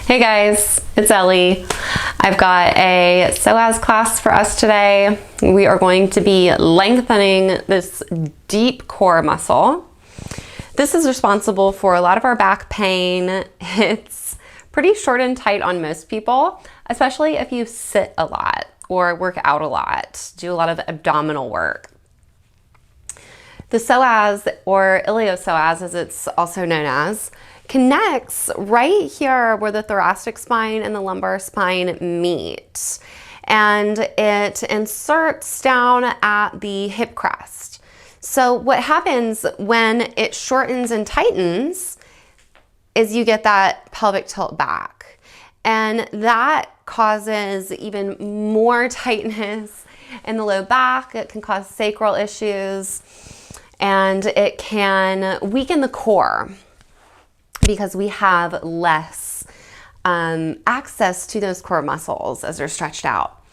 Hey guys, it's Ellie. I've got a Psoas class for us today. We are going to be lengthening this deep core muscle. This is responsible for a lot of our back pain. It's pretty short and tight on most people, especially if you sit a lot or work out a lot, do a lot of abdominal work. The psoas, or iliopsoas as it's also known as, connects right here where the thoracic spine and the lumbar spine meet. And it inserts down at the hip crest. So what happens when it shortens and tightens is you get that pelvic tilt back. And that causes even more tightness in the low back. It can cause sacral issues, and it can weaken the core because we have less access to those core muscles as they're stretched out.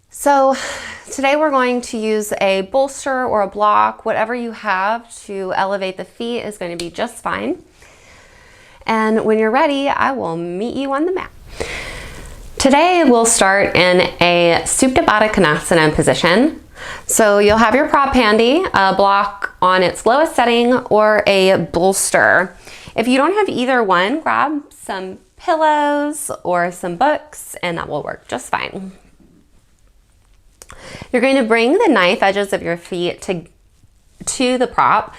So today we're going to use a bolster or a block. Whatever you have to elevate the feet is going to be just fine. And when you're ready, I will meet you on the mat. Today we'll start in a Supta Baddha Konasana position. So you'll have your prop handy, a block on its lowest setting or a bolster. If you don't have either one, grab some pillows or some books and that will work just fine. You're going to bring the knife edges of your feet to the prop,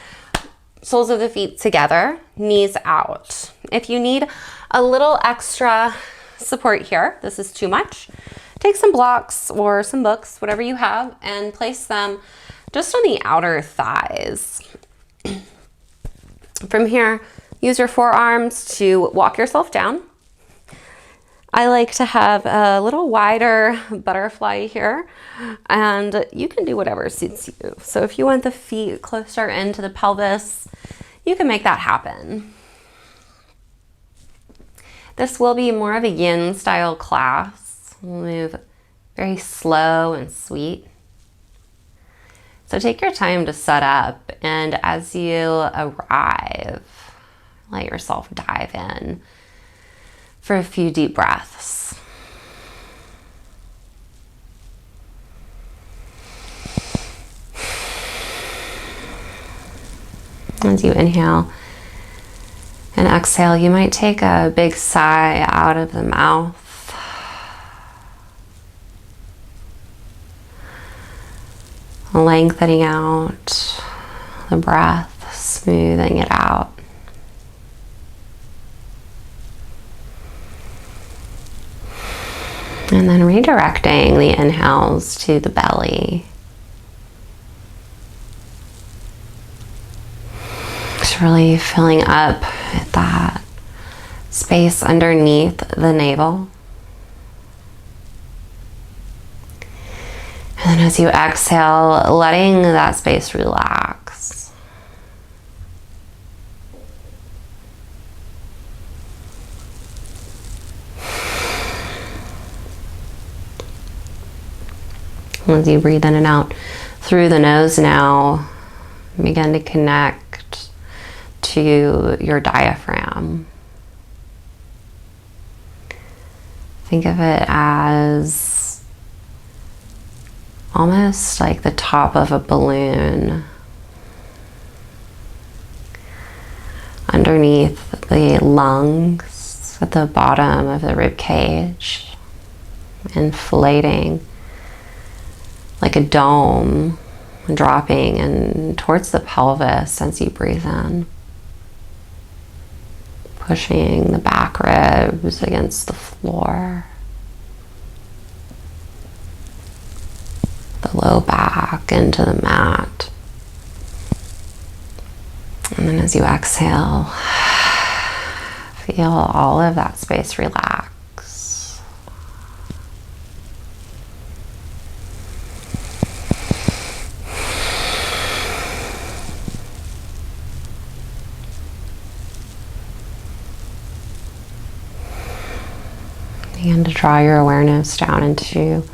soles of the feet together, knees out. If you need a little extra support here, this is too much, take some blocks or some books, whatever you have, and place them just on the outer thighs. From here, use your forearms to walk yourself down. I like to have a little wider butterfly here, and you can do whatever suits you. So if you want the feet closer into the pelvis, you can make that happen. This will be more of a yin style class. We'll move very slow and sweet. So take your time to set up, and as you arrive, let yourself dive in for a few deep breaths. As you inhale and exhale, you might take a big sigh out of the mouth. Lengthening out the breath, smoothing it out. And then redirecting the inhales to the belly. Just really filling up that space underneath the navel. And then as you exhale, letting that space relax. As you breathe in and out through the nose now, begin to connect to your diaphragm. Think of it as almost like the top of a balloon underneath the lungs at the bottom of the rib cage, inflating like a dome, dropping in towards the pelvis as you breathe in, pushing the back ribs against the floor, the low back into the mat. And then as you exhale, feel all of that space relax. Begin to draw your awareness down into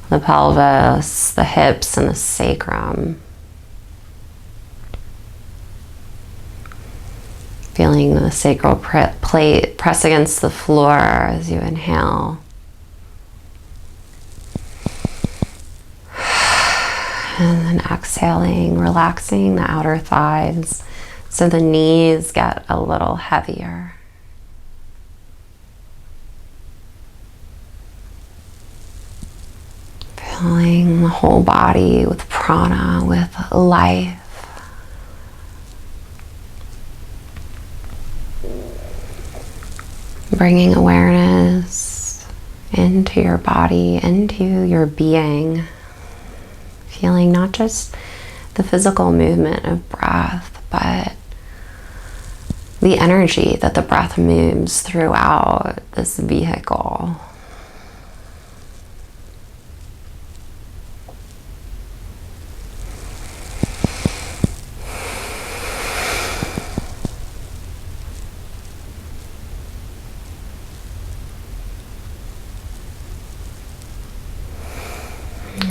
the pelvis, the hips, and the sacrum. Feeling the sacral plate press against the floor as you inhale. And then exhaling, relaxing the outer thighs so the knees get a little heavier. Filling the whole body with prana, with life. Bringing awareness into your body, into your being. Feeling not just the physical movement of breath, but the energy that the breath moves throughout this vehicle.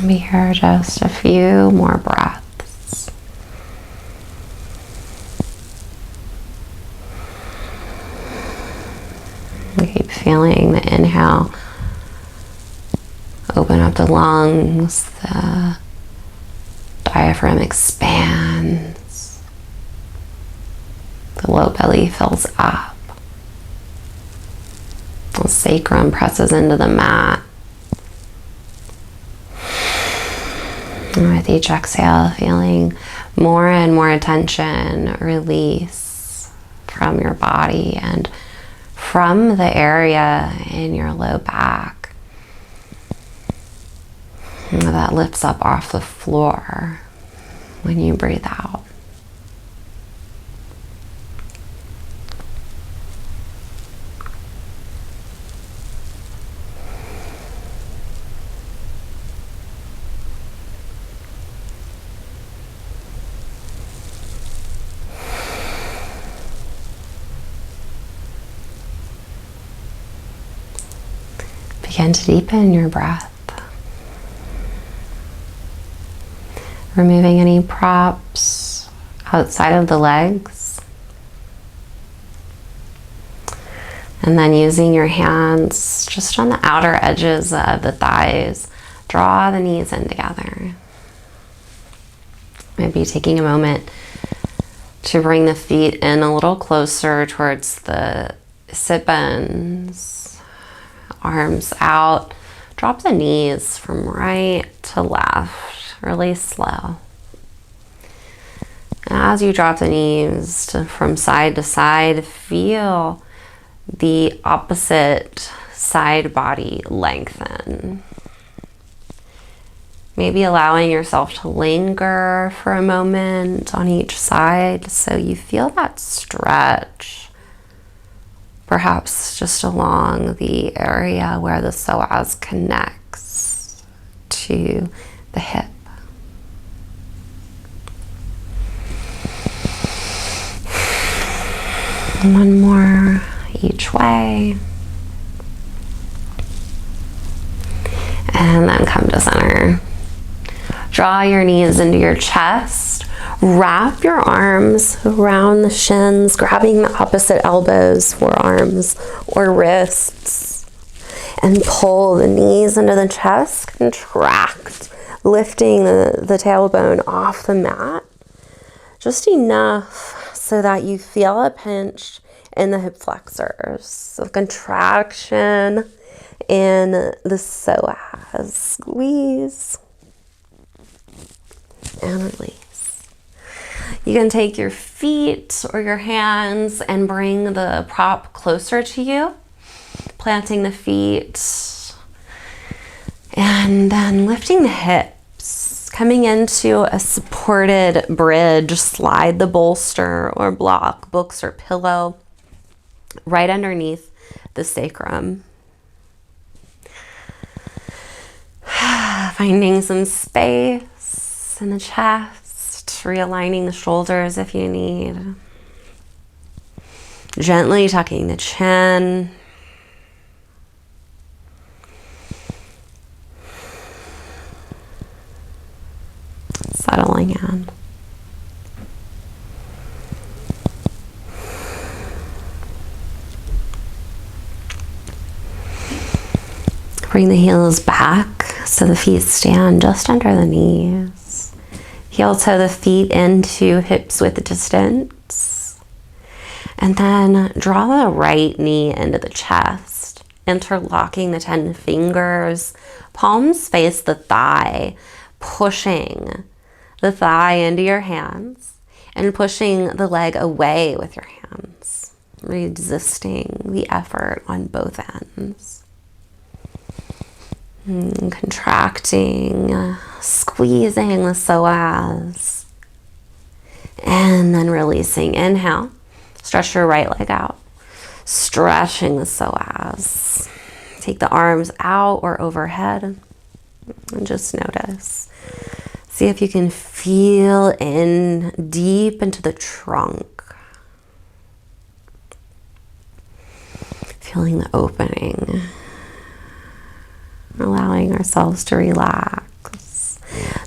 Be here just a few more breaths. Keep feeling the inhale. Open up the lungs. The diaphragm expands. The low belly fills up. The sacrum presses into the mat. And with each exhale, feeling more and more tension release from your body and from the area in your low back that lifts up off the floor when you breathe out. Begin to deepen your breath. Removing any props outside of the legs. And then using your hands just on the outer edges of the thighs, draw the knees in together. Maybe taking a moment to bring the feet in a little closer towards the sit bones. Arms out. Drop the knees from right to left, really slow. And as you drop the knees from side to side, feel the opposite side body lengthen. Maybe allowing yourself to linger for a moment on each side so you feel that stretch. Perhaps just along the area where the psoas connects to the hip. One more each way. And then come to center. Draw your knees into your chest. Wrap your arms around the shins, grabbing the opposite elbows, forearms, or wrists. And pull the knees into the chest. Contract, lifting the tailbone off the mat. Just enough so that you feel a pinch in the hip flexors. So contraction in the psoas. Squeeze. And release. You can take your feet or your hands and bring the prop closer to you, planting the feet and then lifting the hips, coming into a supported bridge. Slide the bolster or block, books or pillow right underneath the sacrum. Finding some space in the chest. Realigning the shoulders if you need. Gently tucking the chin. Settling in. Bring the heels back so the feet stand just under the knees. Heel toe the feet into hips width distance. And then draw the right knee into the chest, interlocking the 10 fingers. Palms face the thigh, pushing the thigh into your hands and pushing the leg away with your hands, resisting the effort on both ends. Contracting, squeezing the psoas, and then releasing. Inhale, stretch your right leg out, stretching the psoas. Take the arms out or overhead and just notice. See if you can feel in deep into the trunk. Feeling the opening. Allowing ourselves to relax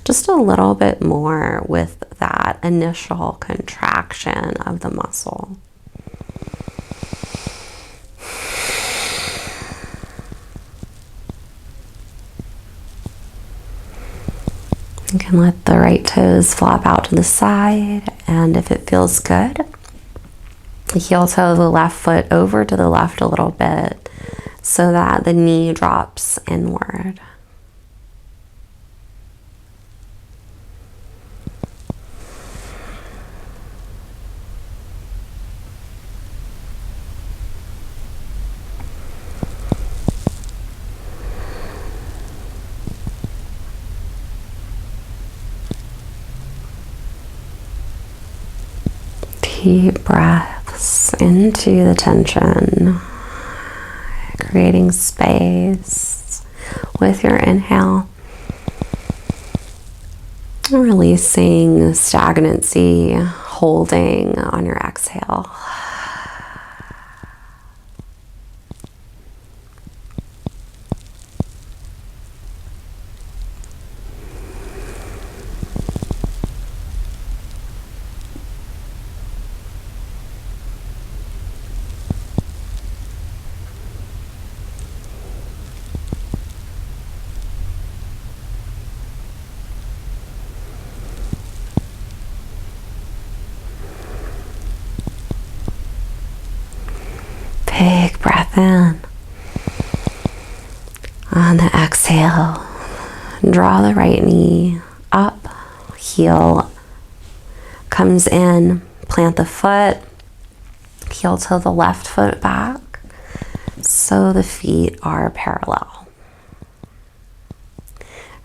just a little bit more with that initial contraction of the muscle. You can let the right toes flop out to the side, and if it feels good, the heel toe of the left foot over to the left a little bit so that the knee drops inward. Deep breaths into the tension, creating space with your inhale, releasing stagnancy, holding on your exhale. Big breath in. On the exhale, draw the right knee up, heel comes in, plant the foot, heel to the left foot back, so the feet are parallel.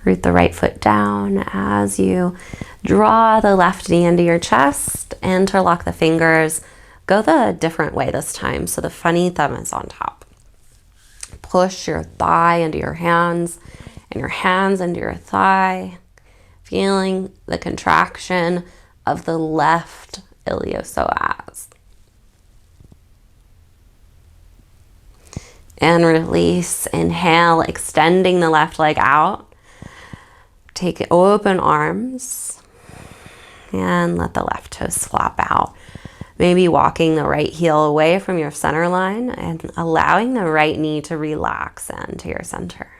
Root the right foot down as you draw the left knee into your chest, interlock the fingers. Go the different way this time, so the funny thumb is on top. Push your thigh into your hands and your hands into your thigh, feeling the contraction of the left iliopsoas. And release, inhale, extending the left leg out. Take open arms and let the left toes flop out. Maybe walking the right heel away from your center line and allowing the right knee to relax into your center.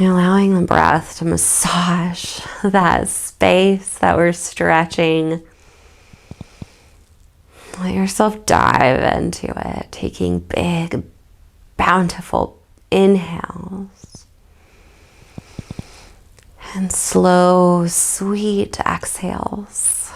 Allowing the breath to massage that space that we're stretching. Let yourself dive into it, taking big, bountiful inhales. And slow, sweet exhales.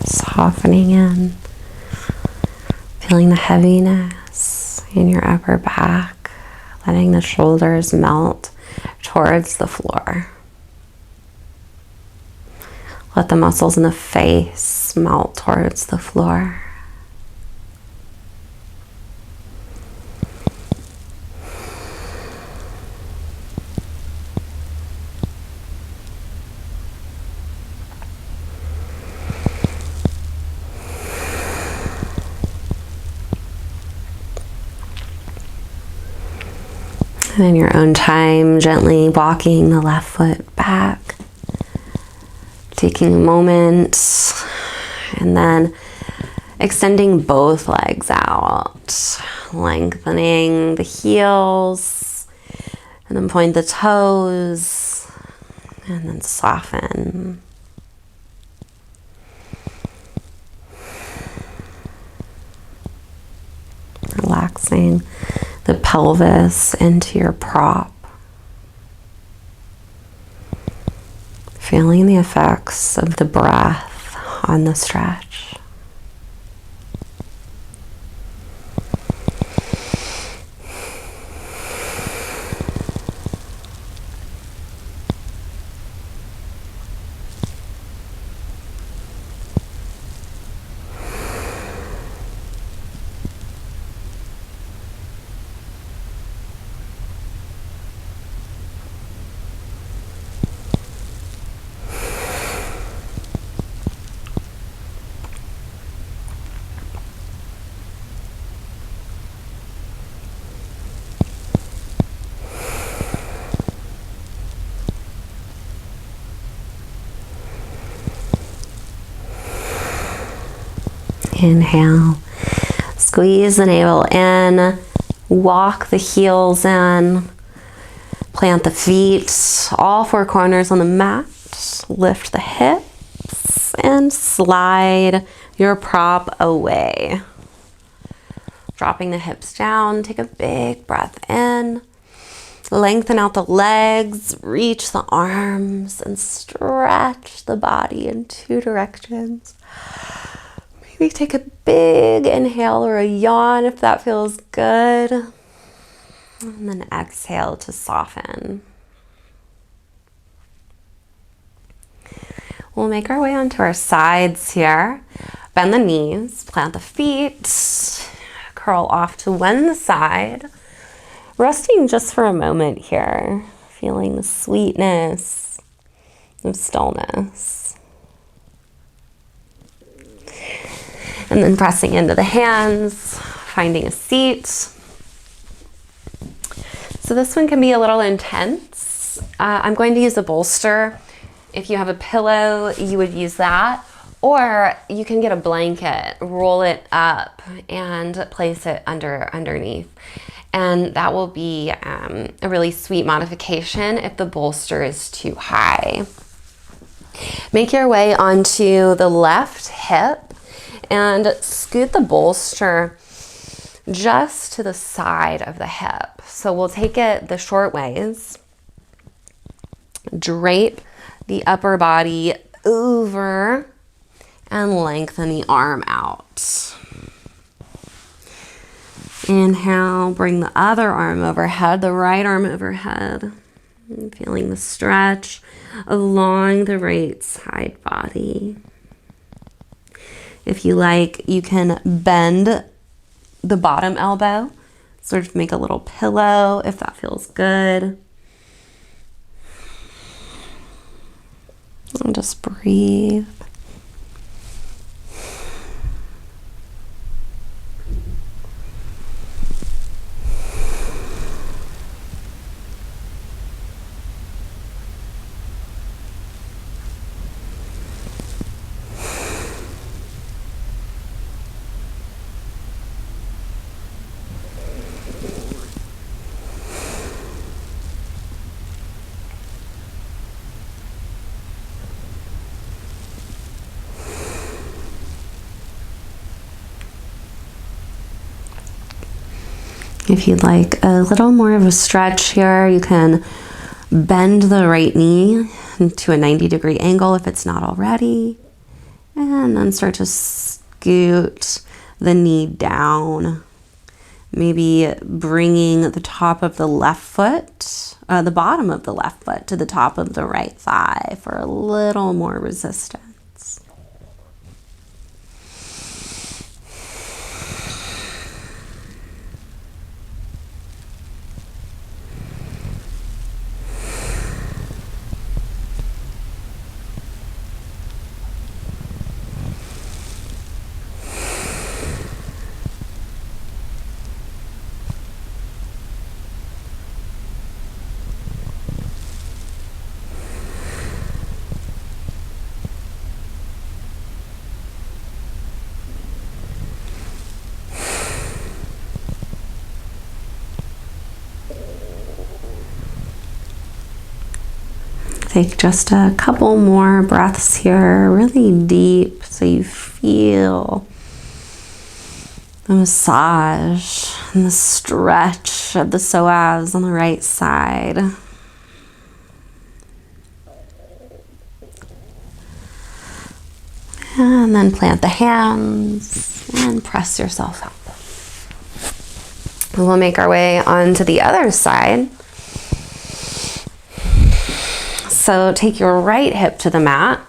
Softening in, Feeling the heaviness in your upper back, letting the shoulders melt towards the floor. Let the muscles in the face melt towards the floor. And in your own time, gently walking the left foot back, taking a moment, and then extending both legs out, lengthening the heels, and then point the toes, and then soften. Relaxing the pelvis into your prop. Feeling the effects of the breath on the stretch. Inhale, squeeze the navel in, walk the heels in, plant the feet, all four corners on the mat, lift the hips, and slide your prop away. Dropping the hips down, take a big breath in, lengthen out the legs, reach the arms, and stretch the body in two directions. Maybe take a big inhale or a yawn if that feels good. And then exhale to soften. We'll make our way onto our sides here. Bend the knees, plant the feet, curl off to one side. Resting just for a moment here, feeling the sweetness of stillness. And then pressing into the hands, finding a seat. So this one can be a little intense. I'm going to use a bolster. If you have a pillow, you would use that. Or you can get a blanket, roll it up, and place it underneath. And that will be a really sweet modification if the bolster is too high. Make your way onto the left hip and scoot the bolster just to the side of the hip. So we'll take it the short ways, drape the upper body over, and lengthen the arm out. Inhale, bring the other arm overhead, the right arm overhead. Feeling the stretch along the right side body. If you like, you can bend the bottom elbow, sort of make a little pillow if that feels good. And just breathe. If you'd like a little more of a stretch here, you can bend the right knee to a 90-degree angle if it's not already. And then start to scoot the knee down. Maybe bringing the top of the left foot, the bottom of the left foot to the top of the right thigh for a little more resistance. Take just a couple more breaths here, really deep, so you feel the massage and the stretch of the psoas on the right side. And then plant the hands and press yourself up. And we'll make our way onto the other side. So take your right hip to the mat,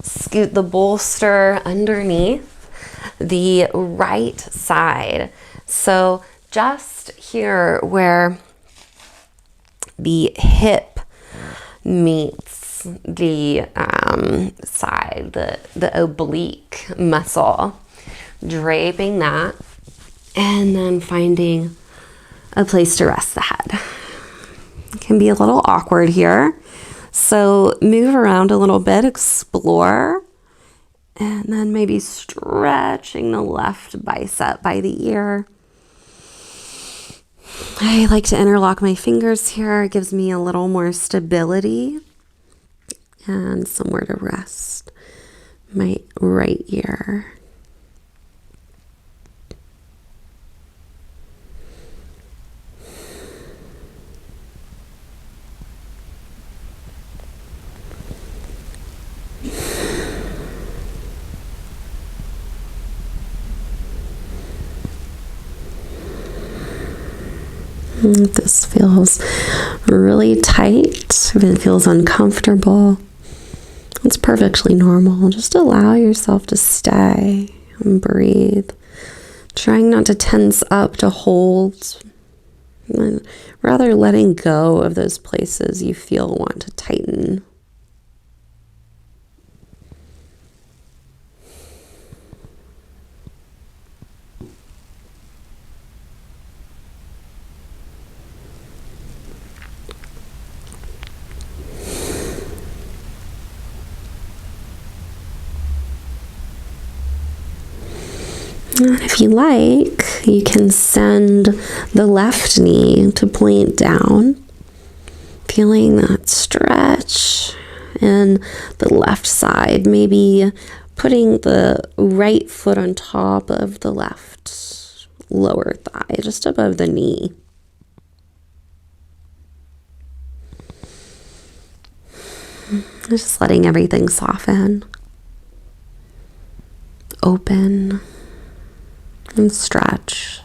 scoot the bolster underneath the right side. So just here where the hip meets the side, the oblique muscle, draping that, and then finding a place to rest the head. It can be a little awkward here. So move around a little bit, explore, and then maybe stretching the left bicep by the ear. I like to interlock my fingers here. It gives me a little more stability and somewhere to rest my right ear. If this feels really tight, if it feels uncomfortable, it's perfectly normal. Just allow yourself to stay and breathe. Trying not to tense up to hold, and rather letting go of those places you feel want to tighten. And if you like, you can send the left knee to point down, feeling that stretch in the left side, maybe putting the right foot on top of the left lower thigh, just above the knee. Just letting everything soften, open, and stretch.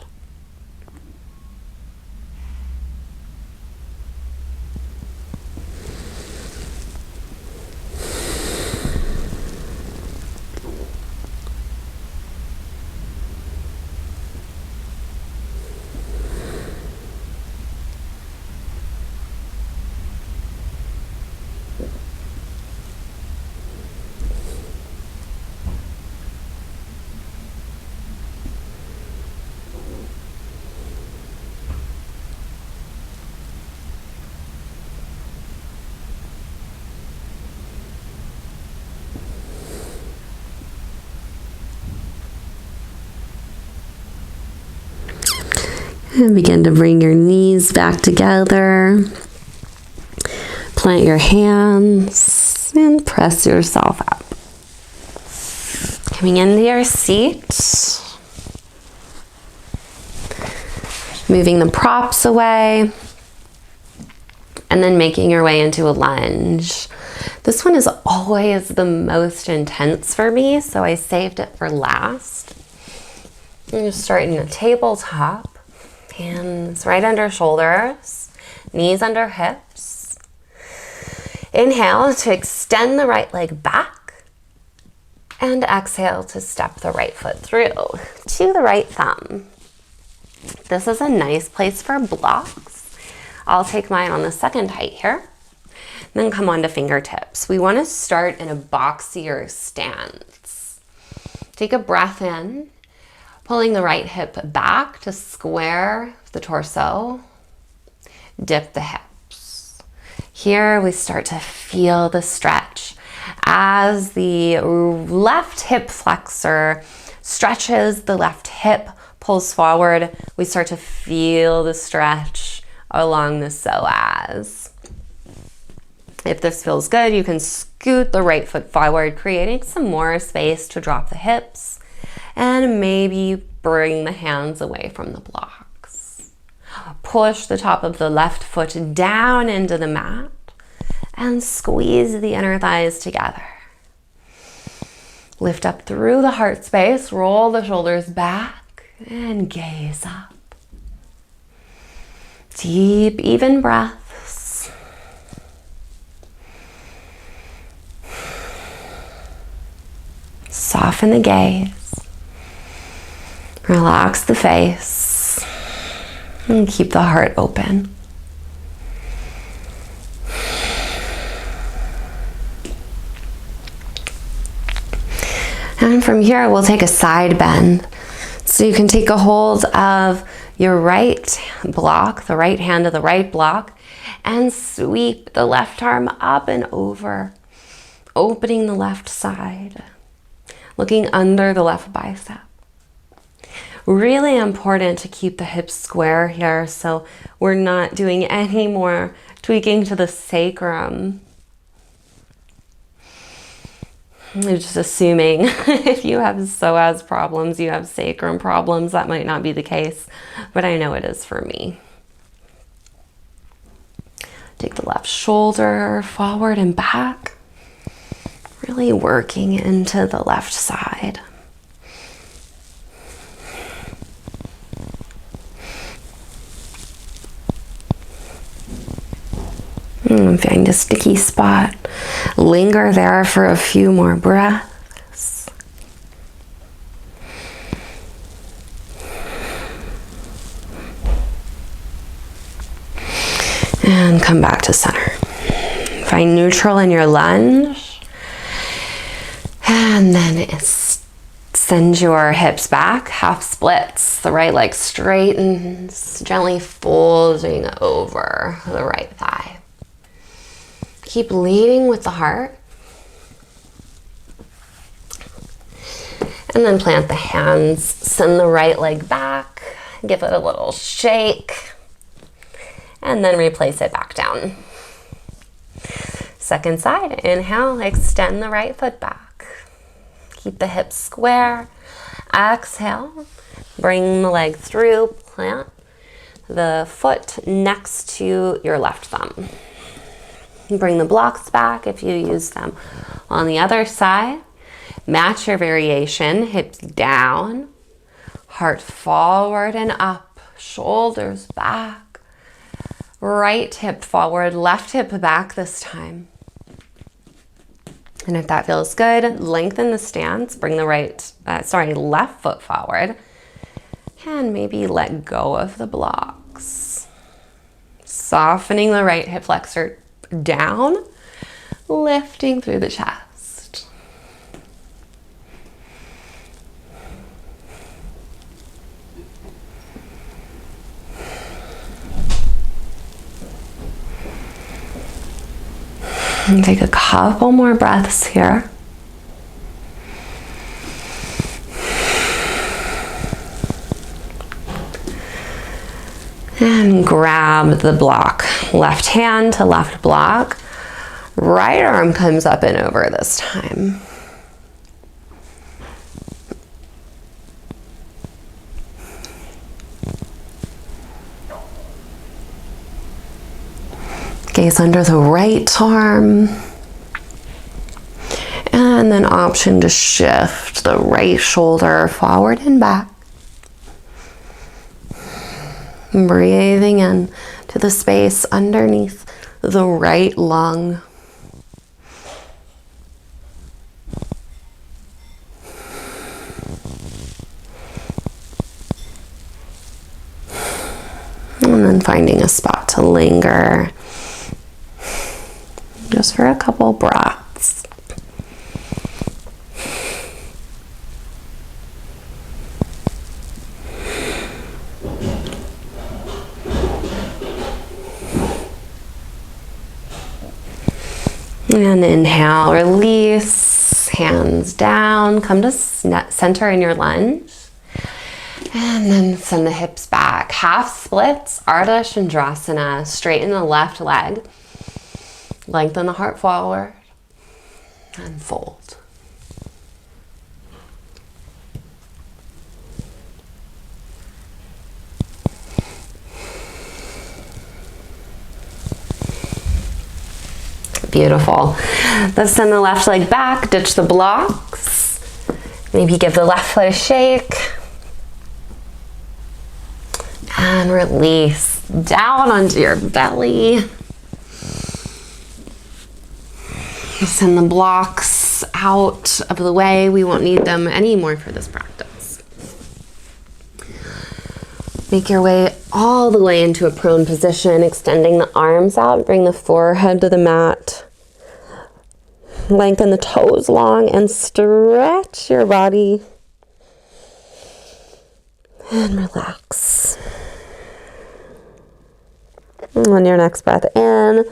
And begin to bring your knees back together. Plant your hands and press yourself up. Coming into your seat. Moving the props away. And then making your way into a lunge. This one is always the most intense for me, so I saved it for last. And just start in a tabletop. Hands right under shoulders, knees under hips. Inhale to extend the right leg back. And exhale to step the right foot through to the right thumb. This is a nice place for blocks. I'll take mine on the second height here. Then come on to fingertips. We want to start in a boxier stance. Take a breath in, pulling the right hip back to square the torso. Dip the hips. Here we start to feel the stretch as the left hip flexor stretches, the left hip pulls forward. We start to feel the stretch along the psoas. If this feels good, you can scoot the right foot forward, creating some more space to drop the hips, and maybe bring the hands away from the blocks. Push the top of the left foot down into the mat and squeeze the inner thighs together. Lift up through the heart space, roll the shoulders back, and gaze up. Deep, even breaths. Soften the gaze. Relax the face. And keep the heart open. And from here, we'll take a side bend. So you can take a hold of your right block, the right hand of the right block, and sweep the left arm up and over, opening the left side, looking under the left bicep. Really important to keep the hips square here so we're not doing any more tweaking to the sacrum. I'm just assuming if you have psoas problems, you have sacrum problems. That might not be the case, but I know it is for me. Take the left shoulder forward and back, really working into the left side. Find a sticky spot. Linger there for a few more breaths. And come back to center. Find neutral in your lunge. And then send your hips back, half splits. The right leg straightens, gently folding over the right thigh. Keep leading with the heart. And then plant the hands, send the right leg back, give it a little shake, and then replace it back down. Second side, inhale, extend the right foot back. Keep the hips square. Exhale, bring the leg through, plant the foot next to your left thumb. Bring the blocks back if you use them. On the other side, match your variation, hips down, heart forward and up, shoulders back, right hip forward, left hip back this time. And if that feels good, lengthen the stance, bring the left foot forward, and maybe let go of the blocks. Softening the right hip flexor down, lifting through the chest. And take a couple more breaths here. And grab the block. Left hand to left block. Right arm comes up and over this time. Gaze under the right arm. And then option to shift the right shoulder forward and back. Breathing in to the space underneath the right lung. And then finding a spot to linger just for a couple breaths. And inhale, release, hands down, come to center in your lunge. And then send the hips back. Half splits, Ardha Chandrasana, straighten the left leg. Lengthen the heart forward and fold. Beautiful. Let's send the left leg back, ditch the blocks. Maybe give the left foot a shake. And release down onto your belly. Send the blocks out of the way. We won't need them anymore for this practice. Make your way all the way into a prone position, extending the arms out. Bring the forehead to the mat. Lengthen the toes long and stretch your body. And relax. On your next breath in,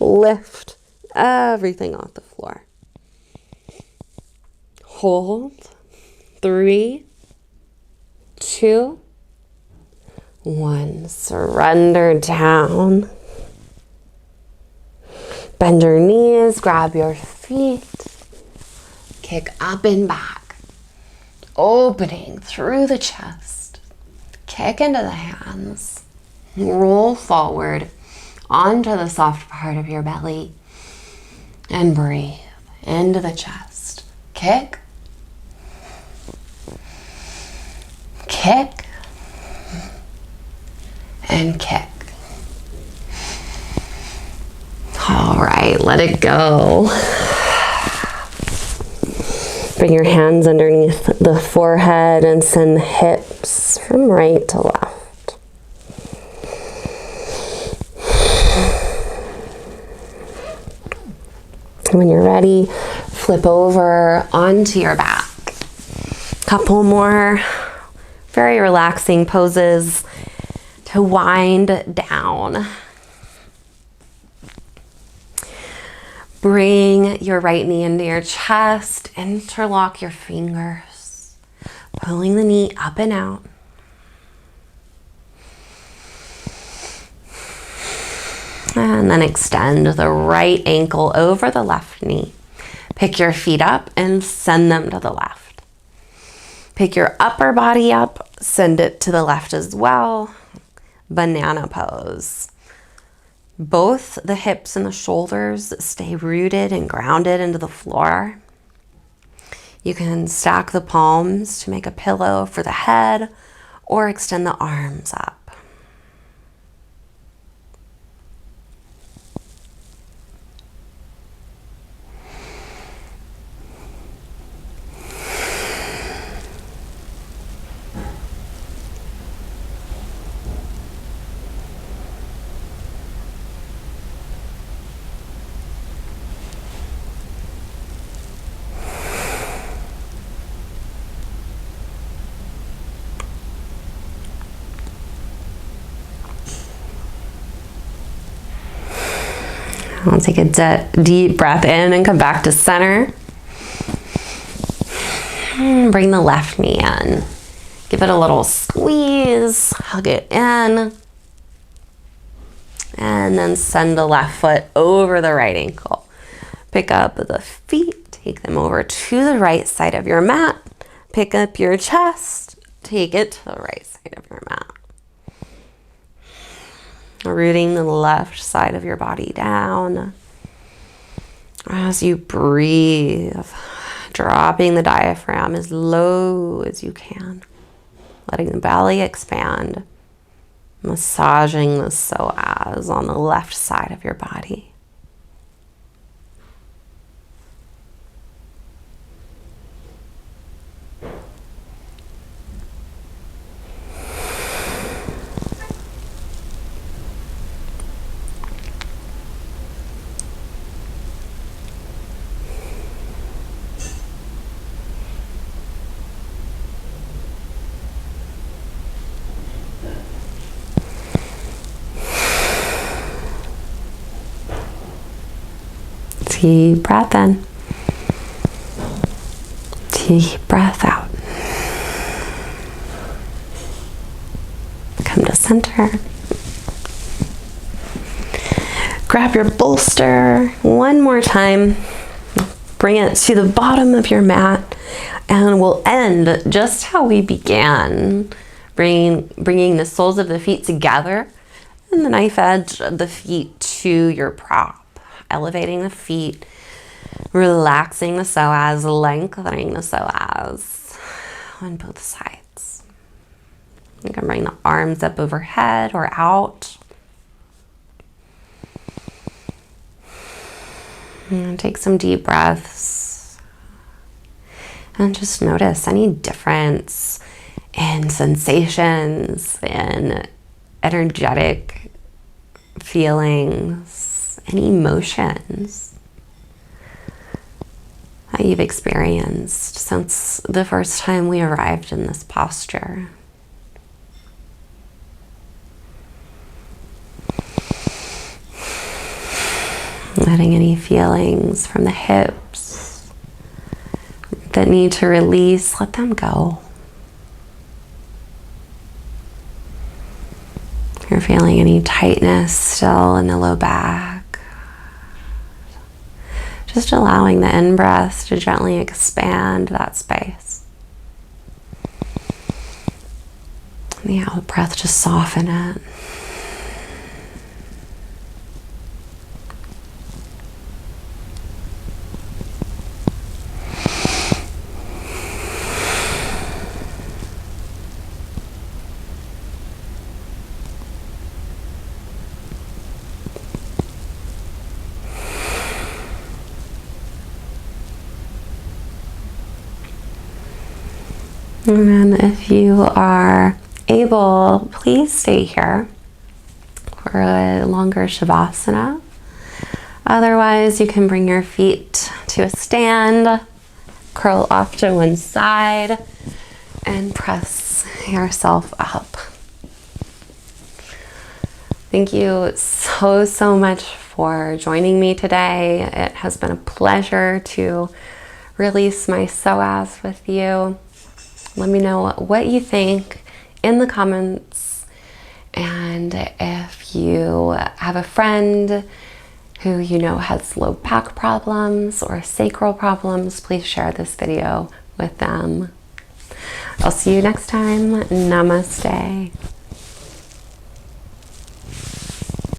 lift everything off the floor. Hold. 3, 2, 1. Surrender down. Bend your knees, grab your feet. Kick up and back. Opening through the chest. Kick into the hands. Roll forward onto the soft part of your belly and breathe into the chest. Kick, kick, and kick. All right, let it go. Bring your hands underneath the forehead and send the hips from right to left. When you're ready, flip over onto your back. Couple more very relaxing poses to wind down. Bring your right knee into your chest, interlock your fingers, pulling the knee up and out. And then extend the right ankle over the left knee. Pick your feet up and send them to the left. Pick your upper body up, send it to the left as well. Banana pose. Both the hips and the shoulders stay rooted and grounded into the floor. You can stack the palms to make a pillow for the head or extend the arms up. I'll take a deep breath in and come back to center. Bring the left knee in. Give it a little squeeze, hug it in. And then send the left foot over the right ankle. Pick up the feet, take them over to the right side of your mat. Pick up your chest, take it to the right side of your mat. Rooting the left side of your body down. As you breathe, dropping the diaphragm as low as you can. Letting the belly expand. Massaging the psoas on the left side of your body. Deep breath in. Deep breath out. Come to center. Grab your bolster one more time. Bring it to the bottom of your mat, and we'll end just how we began, bringing the soles of the feet together and the knife edge of the feet to your prop. Elevating the feet, relaxing the psoas, lengthening the psoas on both sides. You can bring the arms up overhead or out. And take some deep breaths. And just notice any difference in sensations, in energetic feelings, any emotions that you've experienced since the first time we arrived in this posture. Letting any feelings from the hips that need to release, let them go. If you're feeling any tightness still in the low back, just allowing the in-breath to gently expand that space. And the out-breath to soften it. And if you are able, please stay here for a longer shavasana. Otherwise, you can bring your feet to a stand, curl off to one side, and press yourself up. Thank you so much for joining me today. It has been a pleasure to release my psoas with you. Let me know what you think in the comments, and if you have a friend who you know has low back problems or sacral problems, please share this video with them. I'll see you next time. Namaste.